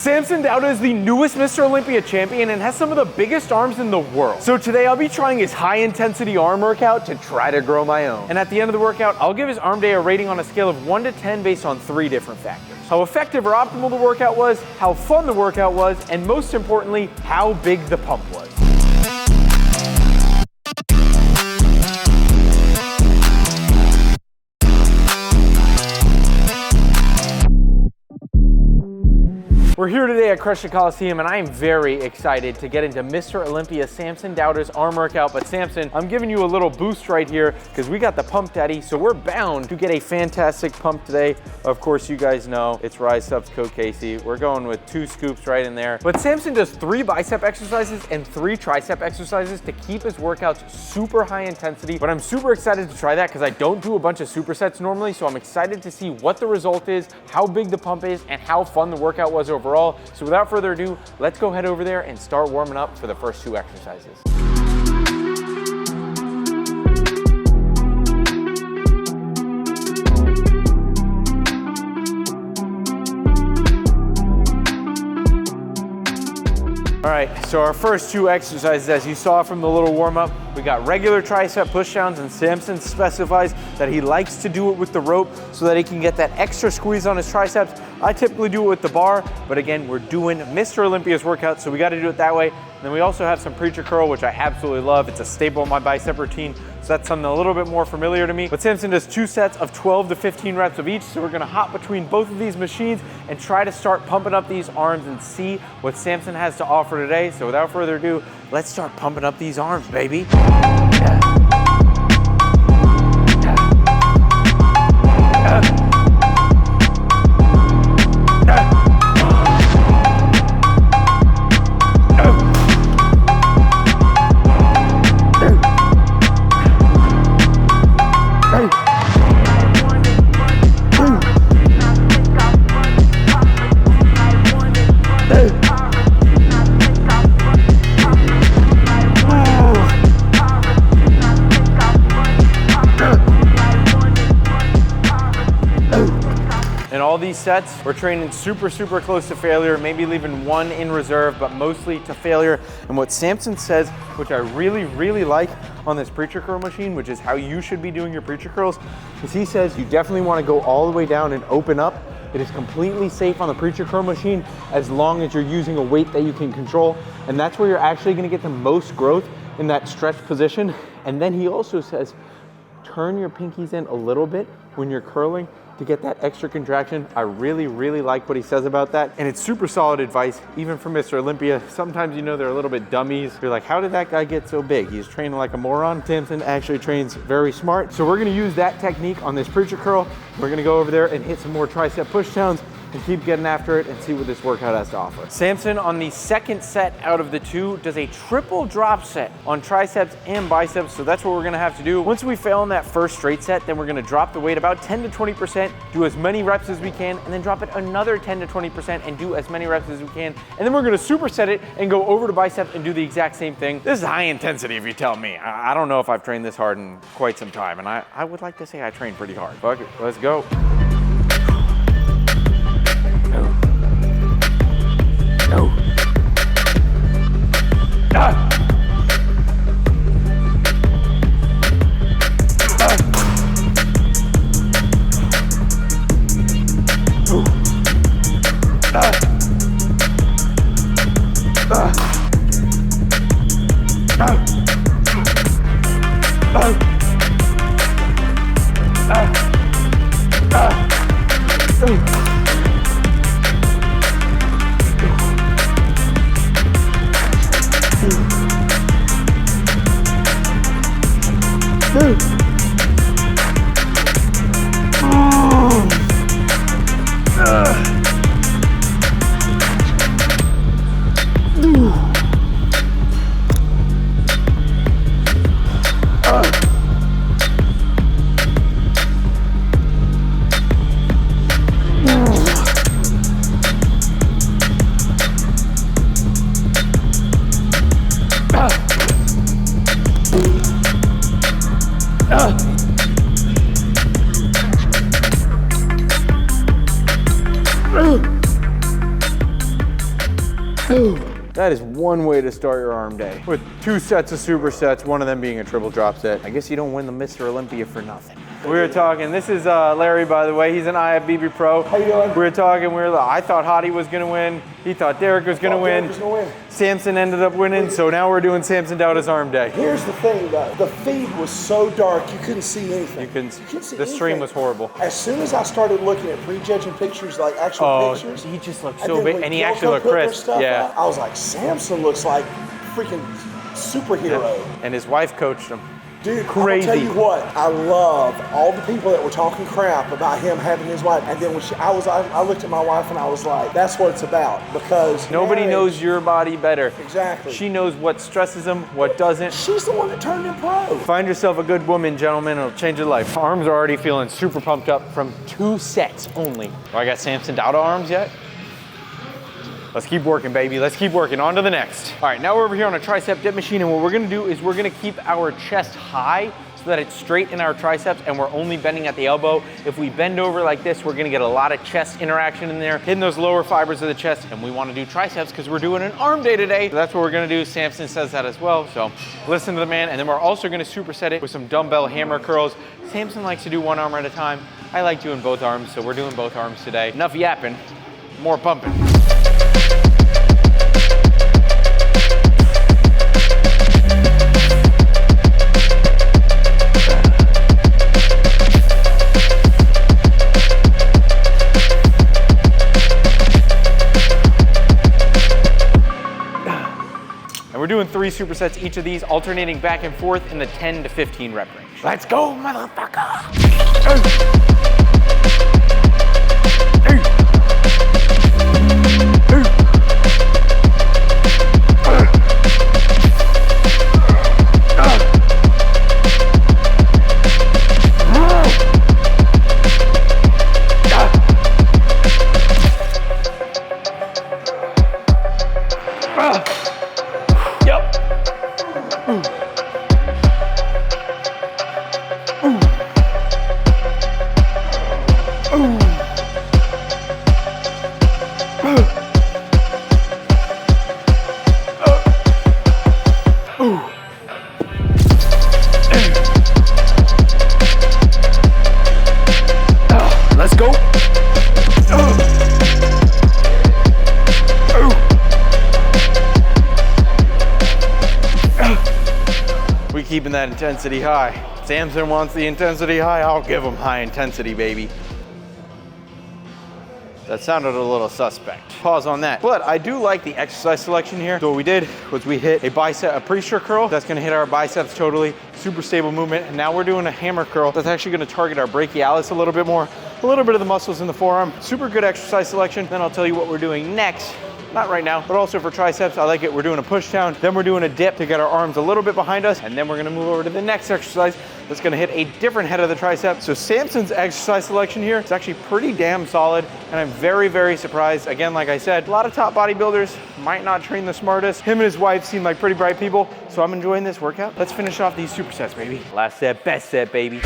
Samson Dauda is the newest Mr. Olympia champion and has some of the biggest arms in the world. So today I'll be trying his high intensity arm workout to try to grow my own. And at the end of the workout, I'll give his arm day a rating on a scale of 1 to 10 based on 3 different factors. How effective or optimal the workout was, how fun the workout was, and most importantly, how big the pump was. We're here today at Crush the Coliseum, and I am very excited to get into Mr. Olympia Samson Dauda's arm workout. But Samson, I'm giving you a little boost right here because we got the pump daddy, so we're bound to get a fantastic pump today. Of course, you guys know it's Triceps Code Casey. We're going with 2 scoops right in there. But Samson does 3 bicep exercises and 3 tricep exercises to keep his workouts super high intensity. But I'm super excited to try that because I don't do a bunch of supersets normally, so I'm excited to see what the result is, how big the pump is, and how fun the workout was overall. So without further ado, let's go head over there and start warming up for the first 2 exercises. All right, so our first 2 exercises, as you saw from the little warm-up, we got regular tricep pushdowns, and Samson specifies that he likes to do it with the rope so that he can get that extra squeeze on his triceps. I typically do it with the bar, but again, we're doing Mr. Olympia's workout, so we got to do it that way. And then we also have some preacher curl, which I absolutely love. It's a staple of my bicep routine, so that's something a little bit more familiar to me. But Samson does 2 sets of 12 to 15 reps of each, so we're gonna hop between both of these machines and try to start pumping up these arms and see what Samson has to offer today. So without further ado, let's start pumping up these arms, baby. Yeah. In all these sets, we're training super close to failure, maybe leaving 1 in reserve, but mostly to failure. And what Samson says, which I really like on this preacher curl machine, which is how you should be doing your preacher curls, is he says you definitely want to go all the way down and open up. It is completely safe on the preacher curl machine as long as you're using a weight that you can control. And that's where you're actually going to get the most growth in that stretched position. And then he also says, turn your pinkies in a little bit when you're curling to get that extra contraction. I really like what he says about that. And it's super solid advice, even for Mr. Olympia. Sometimes, you know, they're a little bit dummies. You're like, how did that guy get so big? He's training like a moron. Samson actually trains very smart. So we're gonna use that technique on this preacher curl. We're gonna go over there and hit some more tricep pushdowns and keep getting after it and see what this workout has to offer. Samson, on the second set out of the 2, does a triple drop set on triceps and biceps, so that's what we're gonna have to do. Once we fail in that first straight set, then we're gonna drop the weight about 10 to 20%, do as many reps as we can, and then drop it another 10 to 20% and do as many reps as we can, and then we're gonna superset it and go over to biceps and do the exact same thing. This is high intensity, if you tell me. I don't know if I've trained this hard in quite some time, and I would like to say I train pretty hard. Fuck it, let's go. No. Ah. That is one way to start your arm day. With 2 sets of supersets, one of them being a triple drop set. I guess you don't win the Mr. Olympia for nothing. We were talking, this is Larry, by the way. He's an IFBB pro. How you doing? We were talking, I thought Hottie was gonna win. He thought Derek was gonna win. Samson ended up winning, so now we're doing Samson Dauda's arm day. Here's the thing though, the feed was so dark, you couldn't see anything. You couldn't see the stream was horrible. As soon as I started looking at prejudging pictures, like actual pictures. He just looked so big, and he actually looked crisp. Yeah. I was like, Samson looks like freaking superhero. Yeah. And his wife coached him. Dude, crazy. I'll tell you what, I love all the people that were talking crap about him having his wife. And then when I looked at my wife and I was like, that's what it's about. Because nobody knows your body better. Exactly. She knows what stresses him, what doesn't. She's the one that turned him pro. Find yourself a good woman, gentlemen, it'll change your life. Arms are already feeling super pumped up from 2 sets only. Oh, I got Samson Dauda arms yet? Let's keep working, baby. Let's keep working. On to the next. All right, now we're over here on a tricep dip machine, and what we're gonna do is we're gonna keep our chest high so that it's straight in our triceps and we're only bending at the elbow. If we bend over like this, we're gonna get a lot of chest interaction in there, hitting those lower fibers of the chest, and we wanna do triceps because we're doing an arm day today. So that's what we're gonna do. Samson says that as well, so listen to the man. And then we're also gonna superset it with some dumbbell hammer curls. Samson likes to do 1 arm at a time. I like doing both arms, so we're doing both arms today. Enough yapping, more pumping. We're doing 3 supersets each of these, alternating back and forth in the 10 to 15 rep range. Let's go, motherfucker! Let's go. We keeping that intensity high. Samson wants the intensity high, I'll give him high intensity, baby. That sounded a little suspect. Pause on that. But I do like the exercise selection here. So what we did was we hit a pre-sure curl. That's gonna hit our biceps totally. Super stable movement. And now we're doing a hammer curl that's actually gonna target our brachialis a little bit more. A little bit of the muscles in the forearm. Super good exercise selection. Then I'll tell you what we're doing next. Not right now, but also for triceps, I like it. We're doing a push down, then we're doing a dip to get our arms a little bit behind us, and then we're gonna move over to the next exercise that's gonna hit a different head of the tricep. So Samson's exercise selection here is actually pretty damn solid, and I'm very, very surprised. Again, like I said, a lot of top bodybuilders might not train the smartest. Him and his wife seem like pretty bright people, so I'm enjoying this workout. Let's finish off these supersets, baby. Last set, best set, baby.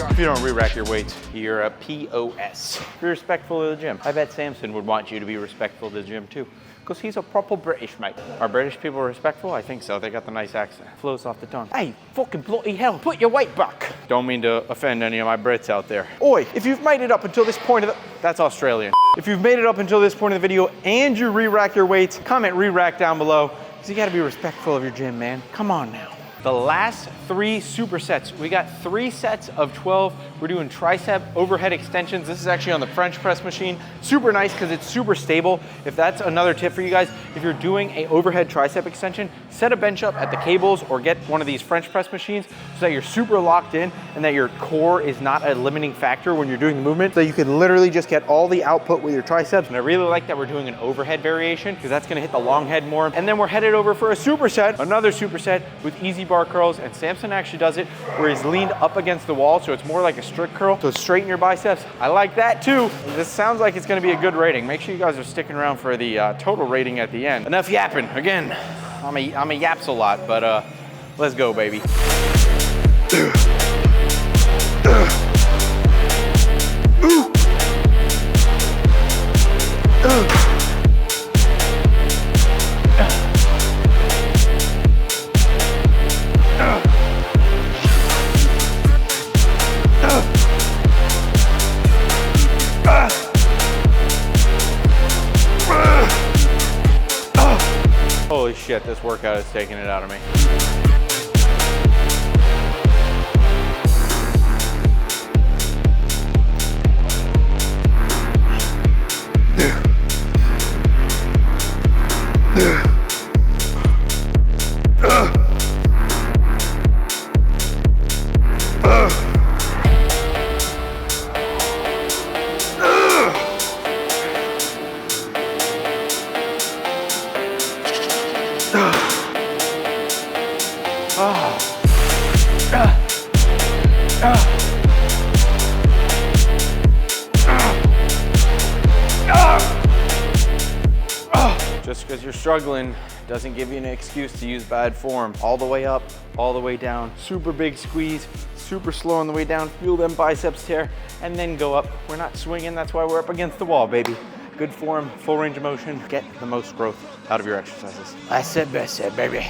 If you don't re-rack your weights, you're a POS. Be respectful of the gym. I bet Samson would want you to be respectful of the gym too, because he's a proper British mate. Are British people respectful? I think so. They got the nice accent. Flows off the tongue. Hey, fucking bloody hell, put your weight back. Don't mean to offend any of my Brits out there. Oi, if you've made it up until this point of the... That's Australian. If you've made it up until this point of the video and you re-rack your weights, comment re-rack down below, because you gotta be respectful of your gym, man. Come on now. the last 3 supersets. We got 3 sets of 12. We're doing tricep overhead extensions. This is actually on the French press machine. Super nice because it's super stable. If that's another tip for you guys, if you're doing a overhead tricep extension, set a bench up at the cables or get one of these French press machines so that you're super locked in and that your core is not a limiting factor when you're doing the movement. So you can literally just get all the output with your triceps. And I really like that we're doing an overhead variation because that's gonna hit the long head more. And then we're headed over for a superset, another superset with easy bar curls. And Samson actually does it where he's leaned up against the wall, so it's more like a strict curl. So straighten your biceps. I like that too. This sounds like it's gonna be a good rating. Make sure you guys are sticking around for the total rating at the end. Enough yapping. Again, I'm a yaps a lot, but let's go, baby. Holy shit, this workout is taking it out of me. Just because you're struggling doesn't give you an excuse to use bad form. All the way up, all the way down. Super big squeeze, super slow on the way down. Feel them biceps tear, and then go up. We're not swinging, that's why we're up against the wall, baby. Good form, full range of motion. Get the most growth out of your exercises. I said best said, baby.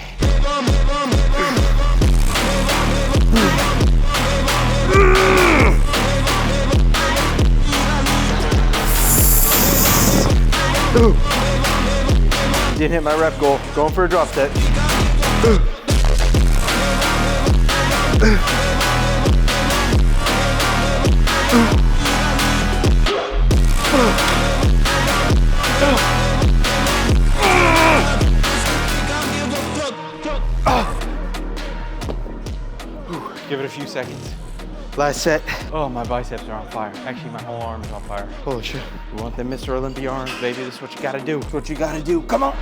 Didn't hit my rep goal. Going for a drop set. Give it a few seconds. Last set. Oh, my biceps are on fire. Actually, my whole arm is on fire. Holy shit. You want them Mr. Olympia arms, baby? This is what you gotta do. This is what you gotta do. Come on.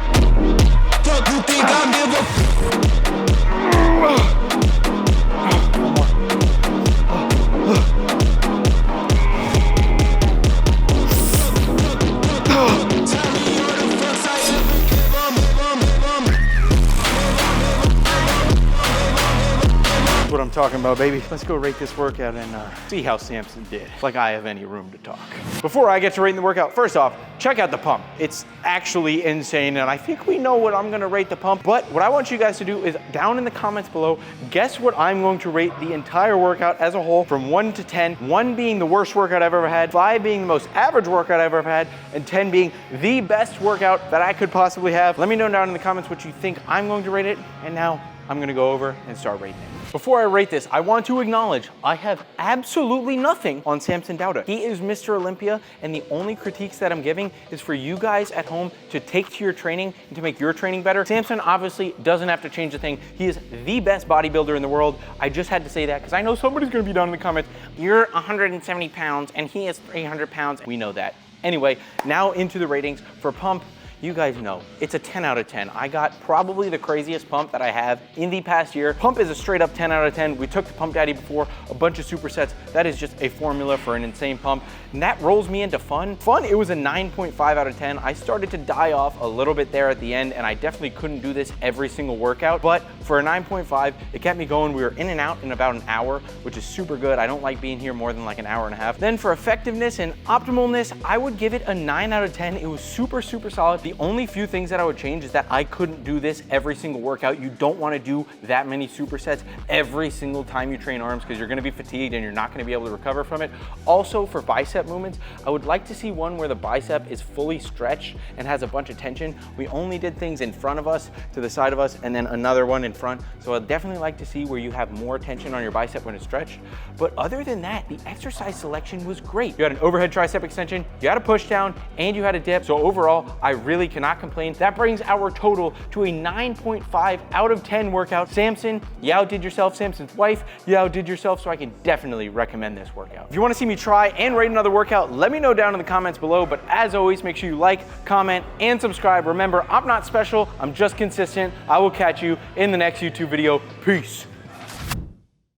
What I'm talking about, baby. Let's go rate this workout and see how Samson did, like I have any room to talk. Before I get to rating the workout, first off, check out the pump. It's actually insane, and I think we know what I'm gonna rate the pump, but what I want you guys to do is down in the comments below, guess what I'm going to rate the entire workout as a whole from 1 to 10, 1 being the worst workout I've ever had, 5 being the most average workout I've ever had, and 10 being the best workout that I could possibly have. Let me know down in the comments what you think I'm going to rate it, and now I'm gonna go over and start rating it. Before I rate this, I want to acknowledge I have absolutely nothing on Samson Dauda. He is Mr. Olympia, and the only critiques that I'm giving is for you guys at home to take to your training and to make your training better. Samson obviously doesn't have to change a thing. He is the best bodybuilder in the world. I just had to say that because I know somebody's gonna be down in the comments, you're 170 pounds and he is 300 pounds. We know that. Anyway, now into the ratings. For pump, you guys know, it's a 10 out of 10. I got probably the craziest pump that I have in the past year. Pump is a straight up 10 out of 10. We took the Pump Daddy before, a bunch of supersets. That is just a formula for an insane pump. And that rolls me into fun. Fun, it was a 9.5 out of 10. I started to die off a little bit there at the end, and I definitely couldn't do this every single workout, but for a 9.5, it kept me going. We were in and out in about an hour, which is super good. I don't like being here more than like an hour and a half. Then for effectiveness and optimalness, I would give it a 9 out of 10. It was super, super solid. The The only few things that I would change is that I couldn't do this every single workout. You don't want to do that many supersets every single time you train arms because you're going to be fatigued and you're not going to be able to recover from it. Also, for bicep movements, I would like to see one where the bicep is fully stretched and has a bunch of tension. We only did things in front of us, to the side of us, and then another one in front. So I'd definitely like to see where you have more tension on your bicep when it's stretched. But other than that, the exercise selection was great. You had an overhead tricep extension, you had a push down, and you had a dip. So overall, I really cannot complain. That brings our total to a 9.5 out of 10 workout. Samson, you outdid yourself. Samson's wife, you outdid yourself. So I can definitely recommend this workout. If you want to see me try and rate another workout, let me know down in the comments below. But as always, make sure you like, comment, and subscribe. Remember, I'm not special, I'm just consistent. I will catch you in the next YouTube video. Peace.